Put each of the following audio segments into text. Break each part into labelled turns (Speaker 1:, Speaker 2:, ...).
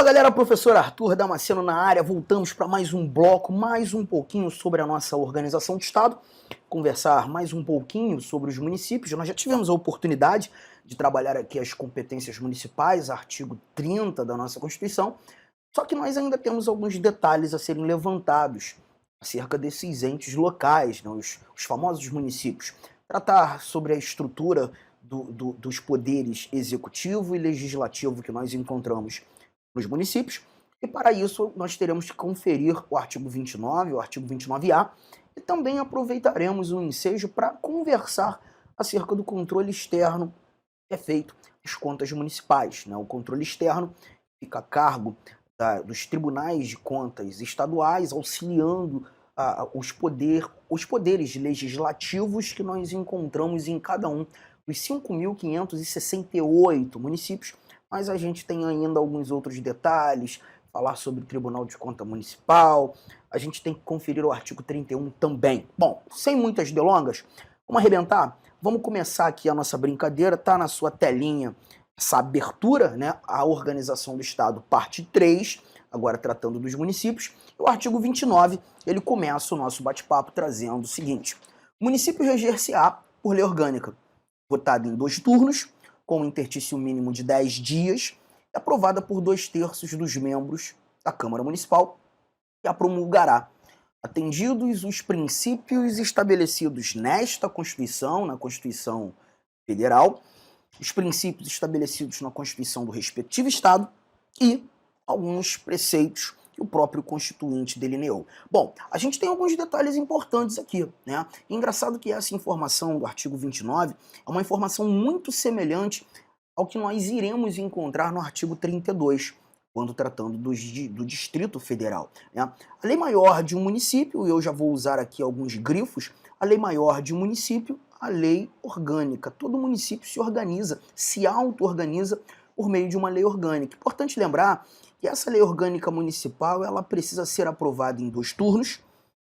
Speaker 1: Galera, professor Arthur Damasceno na área, voltamos para mais um bloco, mais um pouquinho sobre a nossa organização do Estado, conversar mais um pouquinho sobre os municípios. Nós já tivemos a oportunidade de trabalhar aqui as competências municipais, artigo 30 da nossa Constituição, só que nós ainda temos alguns detalhes a serem levantados acerca desses entes locais, né, os famosos municípios. Tratar sobre a estrutura dos poderes executivo e legislativo que nós encontramos nos municípios, e para isso nós teremos que conferir o artigo 29, o artigo 29A, e também aproveitaremos o ensejo para conversar acerca do controle externo que é feito às contas municipais, né? O controle externo fica a cargo dos tribunais de contas estaduais, auxiliando os poderes legislativos que nós encontramos em cada um dos 5.568 municípios, mas a gente tem ainda alguns outros detalhes, falar sobre o Tribunal de Conta Municipal, a gente tem que conferir o artigo 31 também. Bom, sem muitas delongas, vamos arrebentar? Vamos começar aqui a nossa brincadeira, tá na sua telinha essa abertura, né? A Organização do Estado, parte 3, agora tratando dos municípios. O artigo 29, ele começa o nosso bate-papo trazendo o seguinte: o município reger-se-á por lei orgânica, votada em 2 turnos, com um interstício mínimo de 10 dias, e aprovada por 2/3 dos membros da Câmara Municipal, que a promulgará, atendidos os princípios estabelecidos nesta Constituição, na Constituição Federal, os princípios estabelecidos na Constituição do respectivo Estado e alguns preceitos que o próprio Constituinte delineou. Bom, a gente tem alguns detalhes importantes aqui, né? E engraçado que essa informação do artigo 29 é uma informação muito semelhante ao que nós iremos encontrar no artigo 32, quando tratando do Distrito Federal, né? A lei maior de um município, e eu já vou usar aqui alguns grifos, a lei maior de um município, a lei orgânica. Todo município se organiza, se auto-organiza por meio de uma lei orgânica. Importante lembrar que essa lei orgânica municipal ela precisa ser aprovada em 2 turnos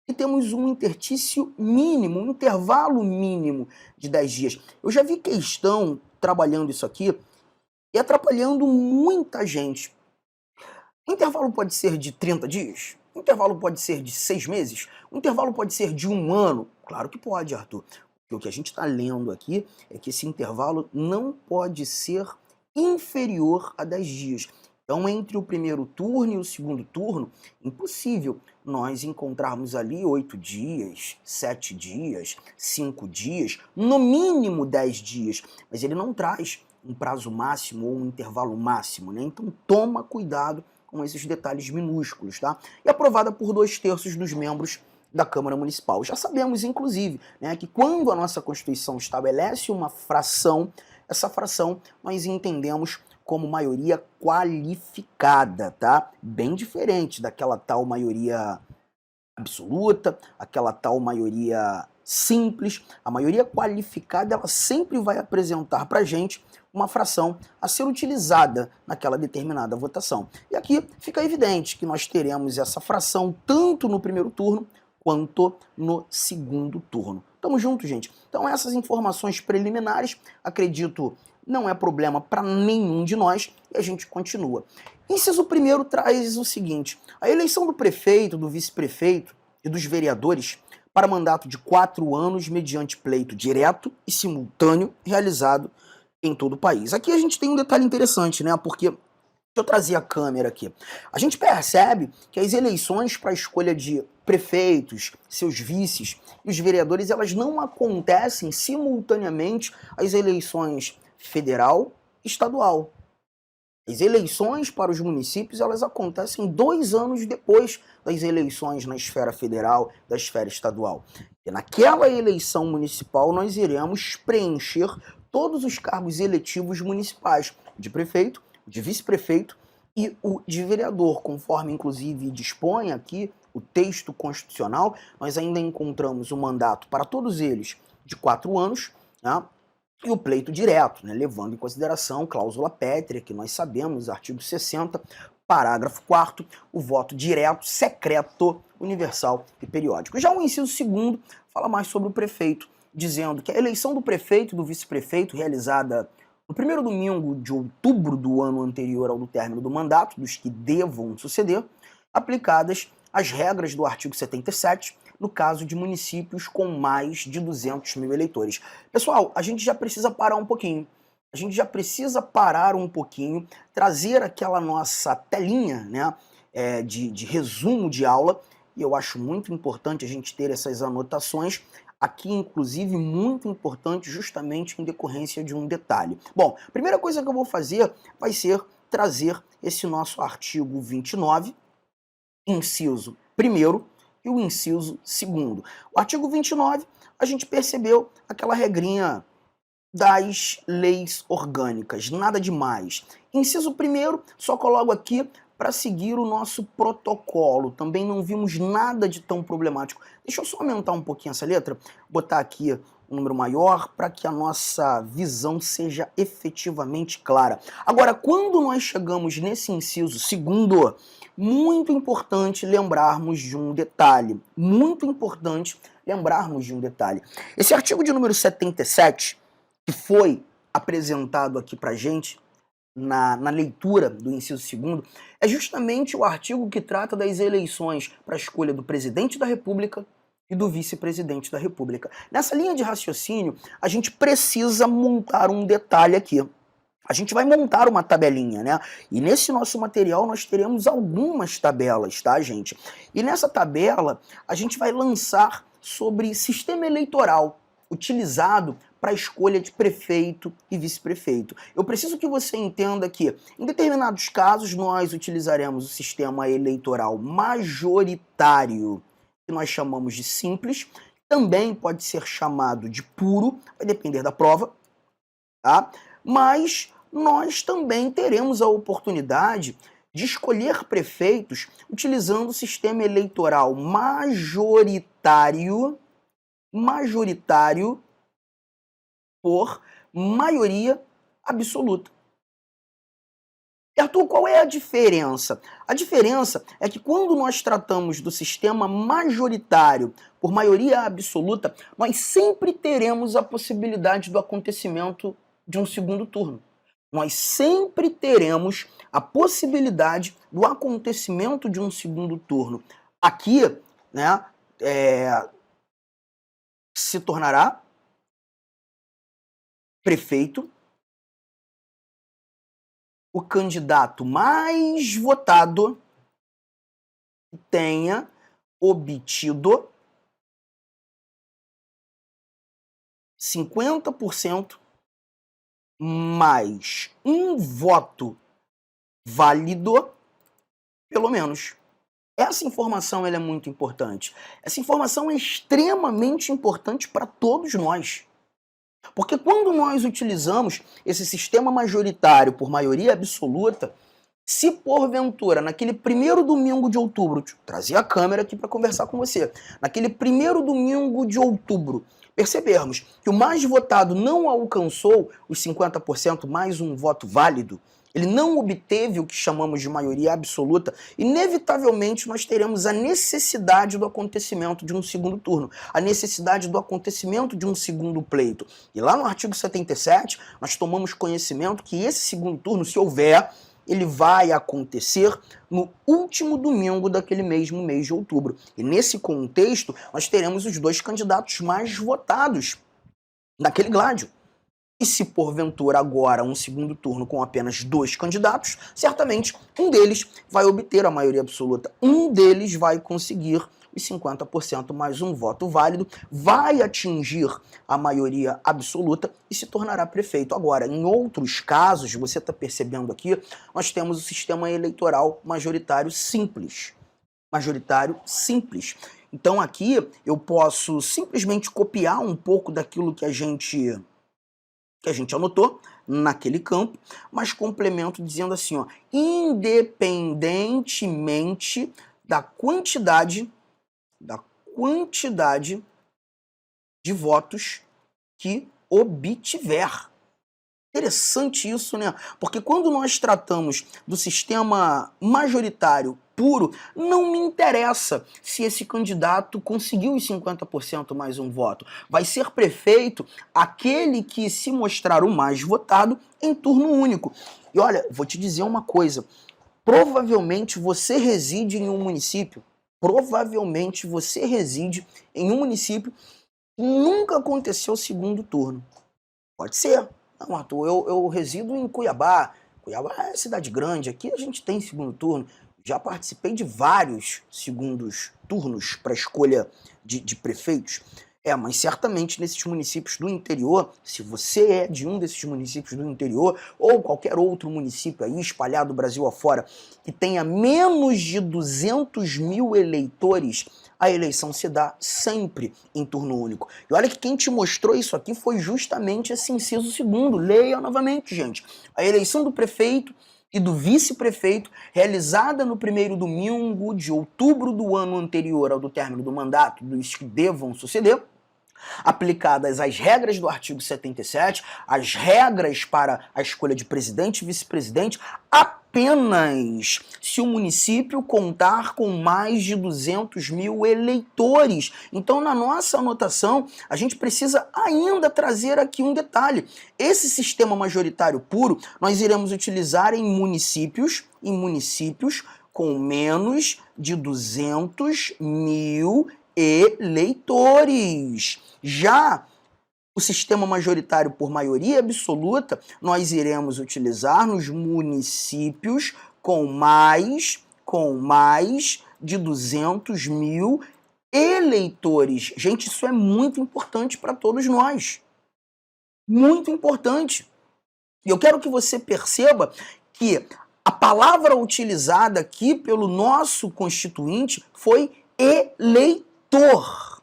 Speaker 1: e temos um interstício mínimo, um intervalo mínimo de 10 dias. Eu já vi questão trabalhando isso aqui e atrapalhando muita gente. O intervalo pode ser de 30 dias? O intervalo pode ser de 6 meses? O intervalo pode ser de 1 ano? Claro que pode, Arthur. Porque o que a gente está lendo aqui é que esse intervalo não pode ser inferior a 10 dias. Então, entre o primeiro turno e o segundo turno, impossível nós encontrarmos ali 8 dias, 7 dias, 5 dias, no mínimo 10 dias. Mas ele não traz um prazo máximo ou um intervalo máximo, né? Então, toma cuidado com esses detalhes minúsculos, tá? E aprovada por 2/3 dos membros da Câmara Municipal. Já sabemos, inclusive, né, que quando a nossa Constituição estabelece uma fração, essa fração nós entendemos como maioria qualificada, tá? Bem diferente daquela tal maioria absoluta, aquela tal maioria simples. A maioria qualificada, ela sempre vai apresentar pra gente uma fração a ser utilizada naquela determinada votação. E aqui fica evidente que nós teremos essa fração tanto no primeiro turno quanto no segundo turno. Tamo junto, gente? Então essas informações preliminares, acredito, não é problema para nenhum de nós e a gente continua. Inciso 1º traz o seguinte: a eleição do prefeito, do vice-prefeito e dos vereadores para mandato de 4 anos mediante pleito direto e simultâneo realizado em todo o país. Aqui a gente tem um detalhe interessante, né? Porque deixa eu trazer a câmera aqui. A gente percebe que as eleições para a escolha de prefeitos, seus vices e os vereadores, elas não acontecem simultaneamente às eleições federal e estadual. As eleições para os municípios, elas acontecem 2 anos depois das eleições na esfera federal, da esfera estadual. E naquela eleição municipal, nós iremos preencher todos os cargos eletivos municipais, de prefeito, de vice-prefeito e o de vereador, conforme inclusive dispõe aqui o texto constitucional. Nós ainda encontramos o mandato para todos eles de 4 anos, né? E o pleito direto, né, levando em consideração cláusula pétrea, que nós sabemos, artigo 60, parágrafo 4º, o voto direto, secreto, universal e periódico. Já o inciso 2º fala mais sobre o prefeito, dizendo que a eleição do prefeito e do vice-prefeito, realizada No primeiro domingo de outubro do ano anterior ao do término do mandato, dos que devam suceder, aplicadas as regras do artigo 77, no caso de municípios com mais de 200 mil eleitores. Pessoal, a gente já precisa parar um pouquinho. A gente já precisa parar um pouquinho, trazer aquela nossa telinha, né, de resumo de aula, e eu acho muito importante a gente ter essas anotações, aqui inclusive muito importante justamente em decorrência de um detalhe. Bom, a primeira coisa que eu vou fazer vai ser trazer esse nosso artigo 29, inciso 1º e o inciso 2º. O artigo 29, a gente percebeu aquela regrinha das leis orgânicas, nada demais. Inciso 1º, só coloco aqui para seguir o nosso protocolo. Também não vimos nada de tão problemático. Deixa eu só aumentar um pouquinho essa letra, botar aqui um número maior para que a nossa visão seja efetivamente clara. Agora, quando nós chegamos nesse inciso 2º, muito importante lembrarmos de um detalhe. Muito importante lembrarmos de um detalhe. Esse artigo de número 77, que foi apresentado aqui para a gente na leitura do inciso 2º, é justamente o artigo que trata das eleições para a escolha do presidente da República e do vice-presidente da República. Nessa linha de raciocínio, a gente precisa montar um detalhe aqui. A gente vai montar uma tabelinha, né? E nesse nosso material nós teremos algumas tabelas, tá, gente? E nessa tabela a gente vai lançar sobre sistema eleitoral utilizado para a escolha de prefeito e vice-prefeito. Eu preciso que você entenda que, em determinados casos, nós utilizaremos o sistema eleitoral majoritário, que nós chamamos de simples, também pode ser chamado de puro, vai depender da prova, tá? Mas nós também teremos a oportunidade de escolher prefeitos utilizando o sistema eleitoral majoritário por maioria absoluta. E Arthur, qual é a diferença? A diferença é que quando nós tratamos do sistema majoritário por maioria absoluta, nós sempre teremos a possibilidade do acontecimento de um segundo turno. Nós sempre teremos a possibilidade do acontecimento de um segundo turno. Aqui, né, se tornará prefeito o candidato mais votado tenha obtido 50% mais um voto válido, pelo menos. Essa informação ela é muito importante. Essa informação é extremamente importante para todos nós. Porque quando nós utilizamos esse sistema majoritário por maioria absoluta, se porventura, naquele primeiro domingo de outubro, trazer a câmera aqui para conversar com você, naquele primeiro domingo de outubro, percebermos que o mais votado não alcançou os 50% mais um voto válido, ele não obteve o que chamamos de maioria absoluta, inevitavelmente nós teremos a necessidade do acontecimento de um segundo turno, a necessidade do acontecimento de um segundo pleito. E lá no artigo 77, nós tomamos conhecimento que esse segundo turno, se houver, ele vai acontecer no último domingo daquele mesmo mês de outubro. E nesse contexto, nós teremos os dois candidatos mais votados naquele gládio. E se porventura agora um segundo turno com apenas 2 candidatos, certamente um deles vai obter a maioria absoluta. Um deles vai conseguir os 50% mais um voto válido, vai atingir a maioria absoluta e se tornará prefeito. Agora, em outros casos, você está percebendo aqui, nós temos o sistema eleitoral majoritário simples. Majoritário simples. Então aqui eu posso simplesmente copiar um pouco daquilo que a gente anotou naquele campo, mas complemento dizendo assim, ó, independentemente da quantidade de votos que obtiver. Interessante isso, né? Porque quando nós tratamos do sistema majoritário puro, não me interessa se esse candidato conseguiu os 50% mais um voto. Vai ser prefeito aquele que se mostrar o mais votado em turno único. E olha, vou te dizer uma coisa, provavelmente você reside em um município, que nunca aconteceu o segundo turno. Pode ser. Não, Arthur, eu resido em Cuiabá. Cuiabá é cidade grande, aqui a gente tem segundo turno. Já participei de vários segundos turnos para escolha de prefeitos. Mas certamente nesses municípios do interior, se você é de um desses municípios do interior, ou qualquer outro município aí espalhado Brasil afora, que tenha menos de 200 mil eleitores, a eleição se dá sempre em turno único. E olha que quem te mostrou isso aqui foi justamente esse inciso segundo. Leia novamente, gente. A eleição do prefeito e do vice-prefeito, realizada no primeiro domingo de outubro do ano anterior ao do término do mandato dos que devam suceder, aplicadas as regras do artigo 77, as regras para a escolha de presidente e vice-presidente, apenas se o município contar com mais de 200 mil eleitores. Então, na nossa anotação, a gente precisa ainda trazer aqui um detalhe. Esse sistema majoritário puro, nós iremos utilizar em municípios com menos de 200 mil eleitores. Já o sistema majoritário por maioria absoluta, nós iremos utilizar nos municípios com mais de 200 mil eleitores. Gente, isso é muito importante para todos nós. Muito importante. E eu quero que você perceba que a palavra utilizada aqui pelo nosso constituinte foi eleitor.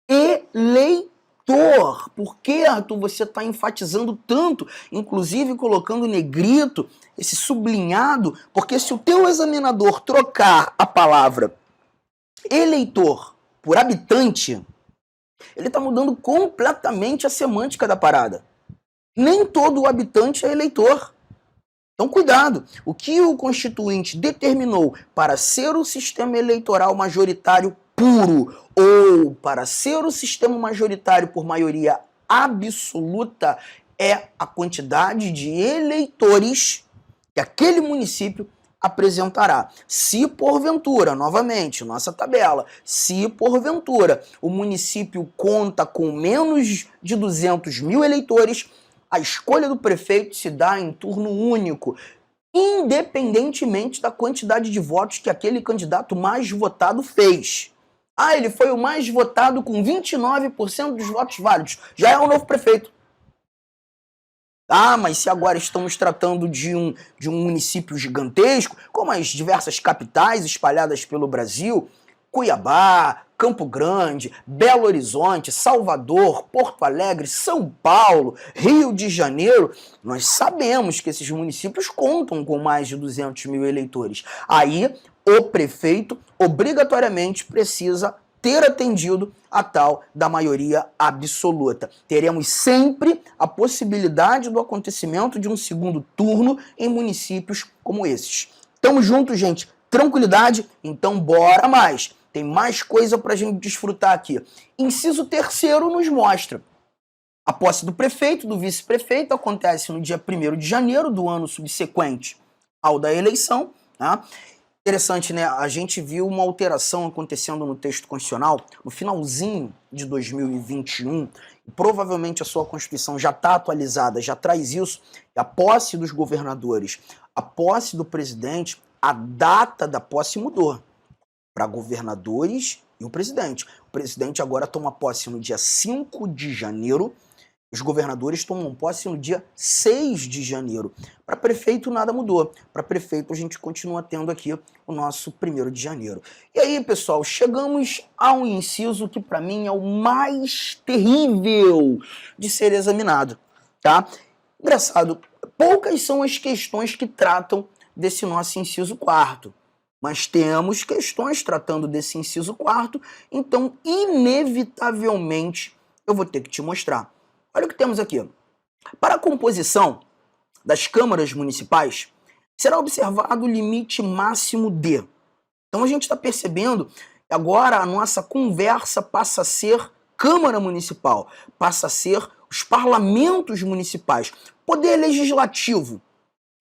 Speaker 1: Eleitor. Por que, Arthur, você está enfatizando tanto, inclusive colocando negrito, esse sublinhado? Porque se o teu examinador trocar a palavra eleitor por habitante, ele está mudando completamente a semântica da parada. Nem todo habitante é eleitor. Então, cuidado. O que o Constituinte determinou para ser o sistema eleitoral majoritário puro ou para ser o sistema majoritário por maioria absoluta é a quantidade de eleitores que aquele município apresentará. Se porventura, novamente, nossa tabela, se porventura o município conta com menos de 200 mil eleitores, a escolha do prefeito se dá em turno único, independentemente da quantidade de votos que aquele candidato mais votado fez. Ele foi o mais votado com 29% dos votos válidos. Já é o novo prefeito. Mas se agora estamos tratando de um município gigantesco, como as diversas capitais espalhadas pelo Brasil, Cuiabá, Campo Grande, Belo Horizonte, Salvador, Porto Alegre, São Paulo, Rio de Janeiro, nós sabemos que esses municípios contam com mais de 200 mil eleitores. Aí, o prefeito obrigatoriamente precisa ter atendido a tal da maioria absoluta. Teremos sempre a possibilidade do acontecimento de um segundo turno em municípios como esses. Tamo junto, gente. Tranquilidade? Então bora mais. Tem mais coisa para a gente desfrutar aqui. Inciso 3º nos mostra. A posse do prefeito, do vice-prefeito, acontece no dia 1º de janeiro do ano subsequente ao da eleição. Tá? Interessante, né? A gente viu uma alteração acontecendo no texto constitucional no finalzinho de 2021. E provavelmente a sua Constituição já está atualizada, já traz isso. A posse dos governadores, a posse do presidente, a data da posse mudou para governadores e o presidente. O presidente agora toma posse no dia 5 de janeiro, os governadores tomam posse no dia 6 de janeiro. Para prefeito nada mudou. Para prefeito a gente continua tendo aqui o nosso 1º de janeiro. E aí, pessoal, chegamos a um inciso que para mim é o mais terrível de ser examinado, tá? Engraçado, poucas são as questões que tratam desse nosso inciso 4º. Mas temos questões tratando desse inciso 4º, então, inevitavelmente, eu vou ter que te mostrar. Olha o que temos aqui. Para a composição das câmaras municipais, será observado o limite máximo de Então a gente está percebendo que agora a nossa conversa passa a ser Câmara Municipal, passa a ser os parlamentos municipais, poder legislativo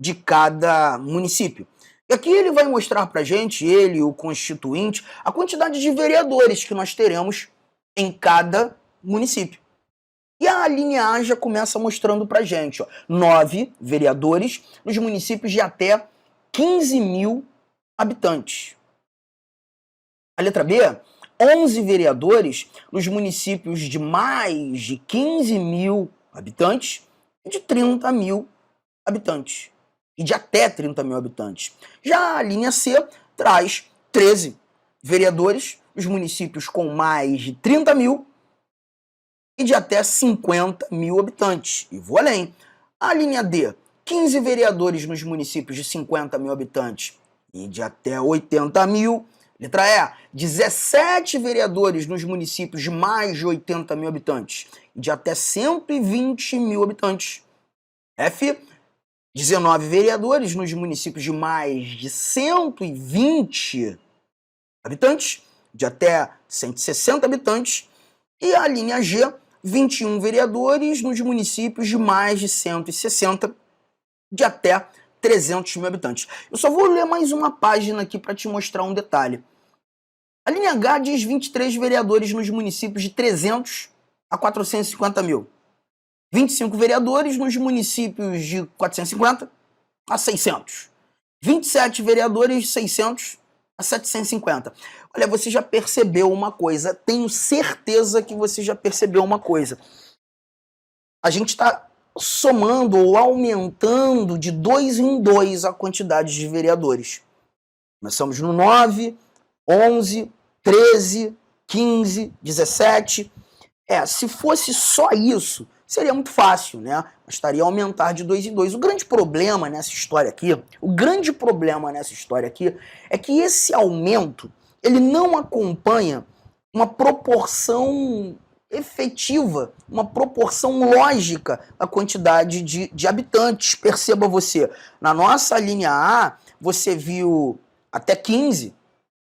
Speaker 1: de cada município. E aqui ele vai mostrar para a gente, ele, o constituinte, a quantidade de vereadores que nós teremos em cada município. E a linha A já começa mostrando para a gente, ó, 9 vereadores nos municípios de até 15 mil habitantes. A letra B, 11 vereadores nos municípios de mais de 15 mil habitantes e de 30 mil habitantes. E de até 30 mil habitantes. Já a linha C traz 13 vereadores nos municípios com mais de 30 mil e de até 50 mil habitantes. E vou além. A linha D, 15 vereadores nos municípios de 50 mil habitantes e de até 80 mil. Letra E, 17 vereadores nos municípios de mais de 80 mil habitantes e de até 120 mil habitantes. F, 19 vereadores nos municípios de mais de 120 habitantes, de até 160 habitantes. E a linha G, 21 vereadores nos municípios de mais de 160, de até 300 mil habitantes. Eu só vou ler mais uma página aqui para te mostrar um detalhe. A linha H diz 23 vereadores nos municípios de 300 a 450 mil. 25 vereadores nos municípios de 450 a 600. 27 vereadores de 600 a 750. Olha, você já percebeu uma coisa. Tenho certeza que você já percebeu uma coisa. A gente está somando ou aumentando de 2 em 2 a quantidade de vereadores. Começamos no 9, 11, 13, 15, 17. Se fosse só isso, seria muito fácil, né? Bastaria aumentar de 2 em 2. O grande problema nessa história aqui, é que esse aumento, ele não acompanha uma proporção efetiva, uma proporção lógica à quantidade de habitantes. Perceba você, na nossa linha A, você viu até 15,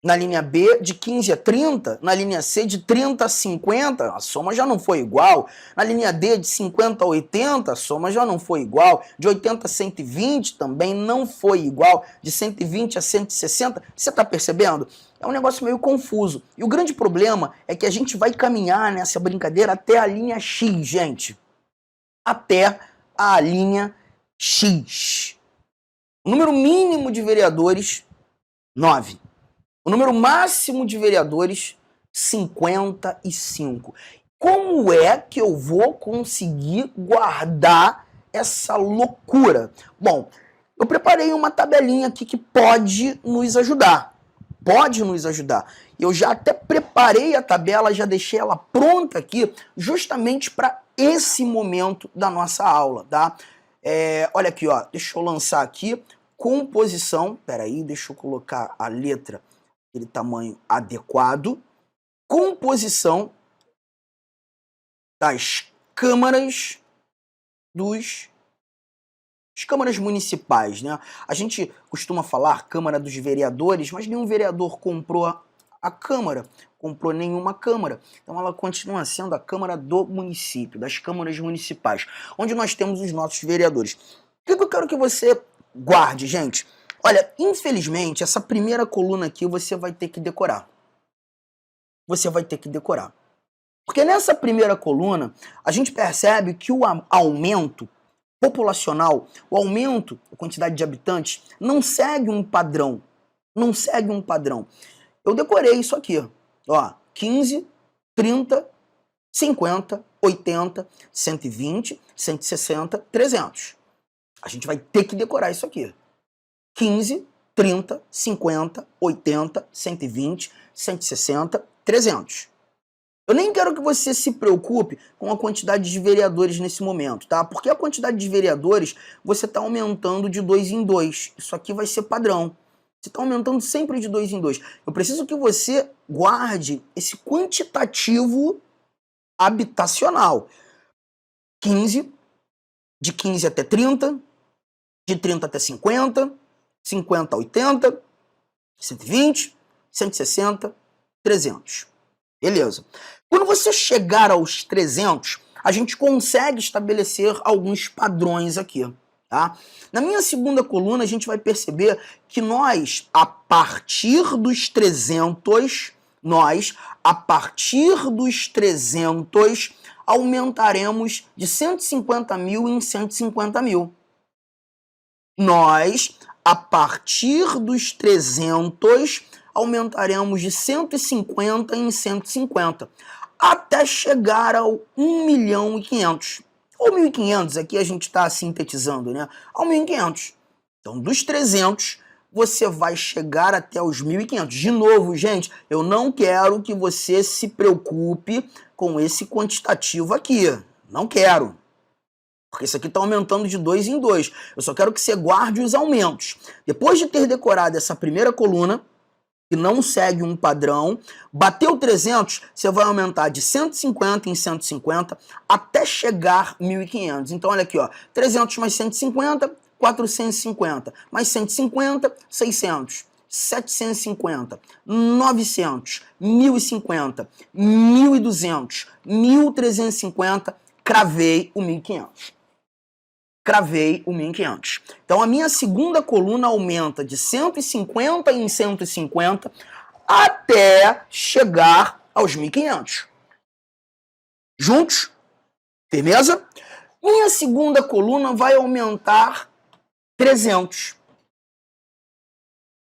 Speaker 1: na linha B de 15 a 30, na linha C de 30 a 50, a soma já não foi igual. Na linha D de 50 a 80, a soma já não foi igual. De 80 a 120 também não foi igual. De 120 a 160, você está percebendo? É um negócio meio confuso. E o grande problema é que a gente vai caminhar nessa brincadeira até a linha X, gente. Até a linha X. O número mínimo de vereadores, 9. O número máximo de vereadores, 55. Como é que eu vou conseguir guardar essa loucura? Bom, eu preparei uma tabelinha aqui que pode nos ajudar. Eu já até preparei a tabela, já deixei ela pronta aqui, justamente para esse momento da nossa aula, tá? Olha aqui, ó, deixa eu lançar aqui, composição, peraí, deixa eu colocar a letra aquele tamanho adequado, composição das câmaras as câmaras municipais, né? A gente costuma falar Câmara dos Vereadores, mas nenhum vereador comprou a Câmara, comprou nenhuma Câmara. Então ela continua sendo a Câmara do município, das câmaras municipais, onde nós temos os nossos vereadores. O que eu quero que você guarde, gente? Olha, infelizmente, essa primeira coluna aqui você vai ter que decorar. Porque nessa primeira coluna, a gente percebe que o aumento populacional, o aumento da quantidade de habitantes, não segue um padrão. Eu decorei isso aqui, ó, 15, 30, 50, 80, 120, 160, 300. A gente vai ter que decorar isso aqui. 15, 30, 50, 80, 120, 160, 300. Eu nem quero que você se preocupe com a quantidade de vereadores nesse momento, tá? Porque a quantidade de vereadores você está aumentando de 2 em 2. Isso aqui vai ser padrão. Você está aumentando sempre de 2 em 2. Eu preciso que você guarde esse quantitativo habitacional. 15, de 15 até 30, de 30 até 50, 50 a 80, 120, 160, 300. Beleza. Quando você chegar aos 300, a gente consegue estabelecer alguns padrões aqui, tá? Na minha segunda coluna, a gente vai perceber que nós, a partir dos 300, aumentaremos de 150 mil em 150 mil. Nós, a partir dos 300, aumentaremos de 150 em 150, até chegar ao 1.500.000. Ou 1.500, aqui a gente está sintetizando, né? Ao 1.500. Então, dos 300, você vai chegar até os 1.500. De novo, gente, eu não quero que você se preocupe com esse quantitativo aqui. Não quero. Porque isso aqui está aumentando de 2 em 2. Eu só quero que você guarde os aumentos. Depois de ter decorado essa primeira coluna, que não segue um padrão, bateu 300, você vai aumentar de 150 em 150 até chegar 1.500. Então, olha aqui, ó, 300 mais 150, 450. Mais 150, 600. 750, 900, 1.050, 1.200, 1.350, cravei o 1.500. Cravei o 1.500. Então, a minha segunda coluna aumenta de 150 em 150 até chegar aos 1.500. Juntos? Firmeza? Minha segunda coluna vai aumentar 300.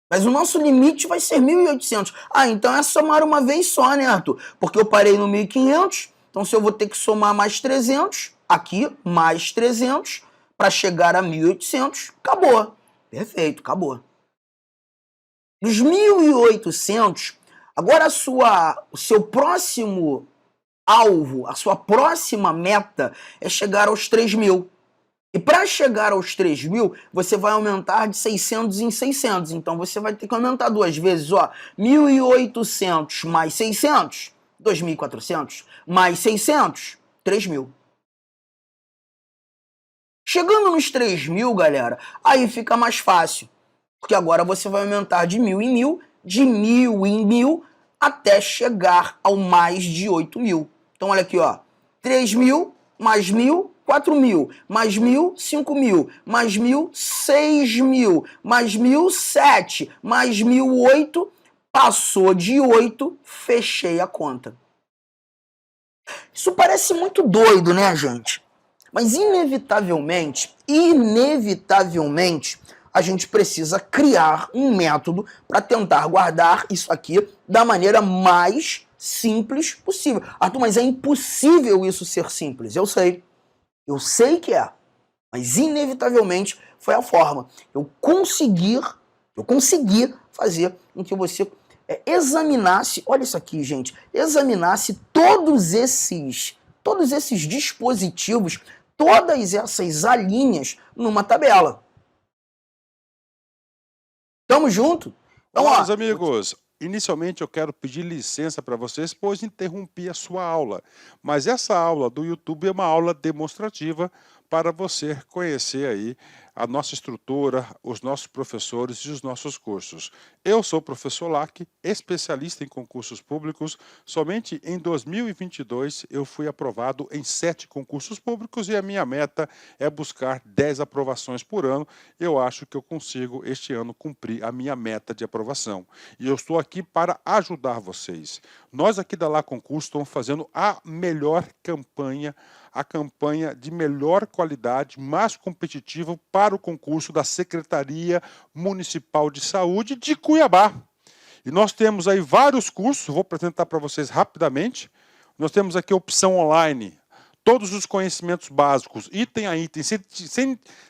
Speaker 1: Mas o nosso limite vai ser 1.800. Ah, então é somar uma vez só, né, Arthur? Porque eu parei no 1.500, então se eu vou ter que somar mais 300, aqui, mais 300, para chegar a 1.800, acabou. Perfeito, acabou. Dos 1.800, agora o seu próximo alvo, a sua próxima meta é chegar aos 3.000. E para chegar aos 3.000, você vai aumentar de 600 em 600. Então, você vai ter que aumentar duas vezes. 1.800 mais 600, 2.400. Mais 600, 3.000. Chegando nos 3.000, galera, aí fica mais fácil. Porque agora você vai aumentar de 1.000 em 1.000, de 1.000 em 1.000, até chegar ao mais de 8.000. Então, olha aqui, 3.000 mais 1.000, 4.000, mais 1.000, 5.000, mais 1.000, 6.000, mais 1.000, 7, mais 1.000, 8, passou de 8, fechei a conta. Isso parece muito doido, né, gente? Mas inevitavelmente, a gente precisa criar um método para tentar guardar isso aqui da maneira mais simples possível. Arthur, mas é impossível isso ser simples. Eu sei que é, mas inevitavelmente foi a forma. Eu consegui fazer com que você examinasse, olha isso aqui, gente, examinasse todos esses dispositivos, todas essas alíneas numa tabela. Tamo junto? Então,
Speaker 2: Olá, meus amigos. Inicialmente eu quero pedir licença para vocês, pois interrompi a sua aula. Mas essa aula do YouTube é uma aula demonstrativa para você conhecer aí a nossa estrutura, os nossos professores e os nossos cursos. Eu sou o professor Lac, especialista em concursos públicos. Somente em 2022 eu fui aprovado em 7 concursos públicos e a minha meta é buscar 10 aprovações por ano. Eu acho que eu consigo este ano cumprir a minha meta de aprovação. E eu estou aqui para ajudar vocês. Nós aqui da Lá Concurso estamos fazendo a melhor campanha, a campanha de melhor qualidade, mais competitiva para o concurso da Secretaria Municipal de Saúde de Cuiabá. E nós temos aí vários cursos, vou apresentar para vocês rapidamente. Nós temos aqui a opção online, todos os conhecimentos básicos, item a item,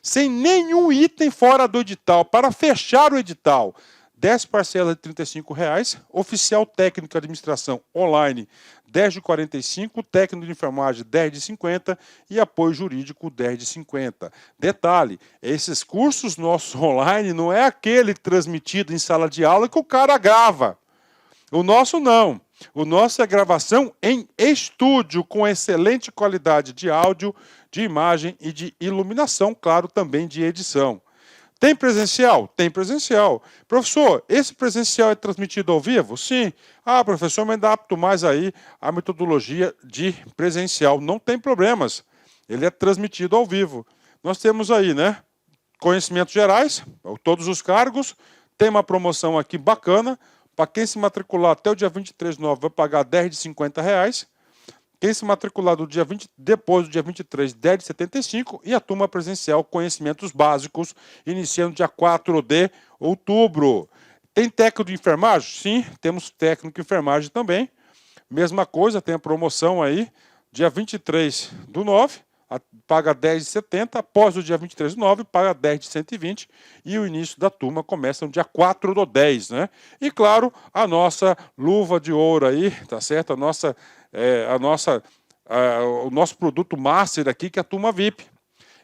Speaker 2: sem nenhum item fora do edital, para fechar o edital. 10 parcelas de R$ 35,00, oficial técnico de administração online 10 de 45, técnico de enfermagem 10 de 50 e apoio jurídico 10 de 50. Detalhe, esses cursos nossos online não é aquele transmitido em sala de aula que o cara grava. O nosso não. O nosso é gravação em estúdio com excelente qualidade de áudio, de imagem e de iluminação, claro, também de edição. Tem presencial? Tem presencial. Professor, esse presencial é transmitido ao vivo? Sim. Ah, professor, me adapto mais aí à metodologia de presencial. Não tem problemas. Ele é transmitido ao vivo. Nós temos aí, né? Conhecimentos gerais, todos os cargos. Tem uma promoção aqui bacana. Para quem se matricular até o dia 23/9 vai pagar 10 de R$ 50. Quem se matricular depois do dia 23, 10 de 75, e a turma presencial Conhecimentos Básicos, iniciando dia 4 de outubro. Tem técnico de enfermagem? Sim, temos técnico de enfermagem também. Mesma coisa, tem a promoção aí, dia 23/9, paga 10 de 70, após o dia 23/9, paga 10 de 120, e o início da turma começa no dia 4/10, né? E claro, a nossa luva de ouro aí, tá certo? O nosso produto master aqui, que é a turma VIP.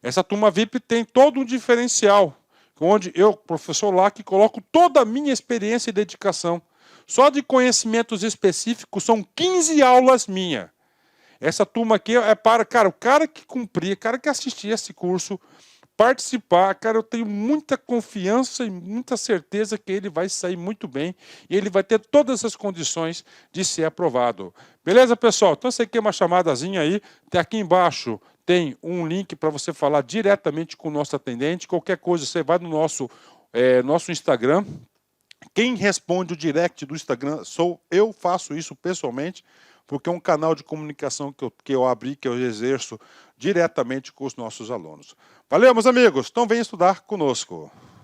Speaker 2: Essa turma VIP tem todo um diferencial, onde eu, professor Lac, coloco toda a minha experiência e dedicação. Só de conhecimentos específicos são 15 aulas minhas. Essa turma aqui é para, cara, o cara que cumprir, o cara que assistir esse curso, participar, cara, eu tenho muita confiança e muita certeza que ele vai sair muito bem e ele vai ter todas as condições de ser aprovado. Beleza, pessoal? Então, essa aqui é uma chamadazinha aí. Aqui embaixo tem um link para você falar diretamente com o nosso atendente. Qualquer coisa, você vai no nosso Instagram. Quem responde o direct do Instagram sou eu, faço isso pessoalmente, porque é um canal de comunicação que eu abri, que eu exerço diretamente com os nossos alunos. Valeu, meus amigos. Então, venham estudar conosco.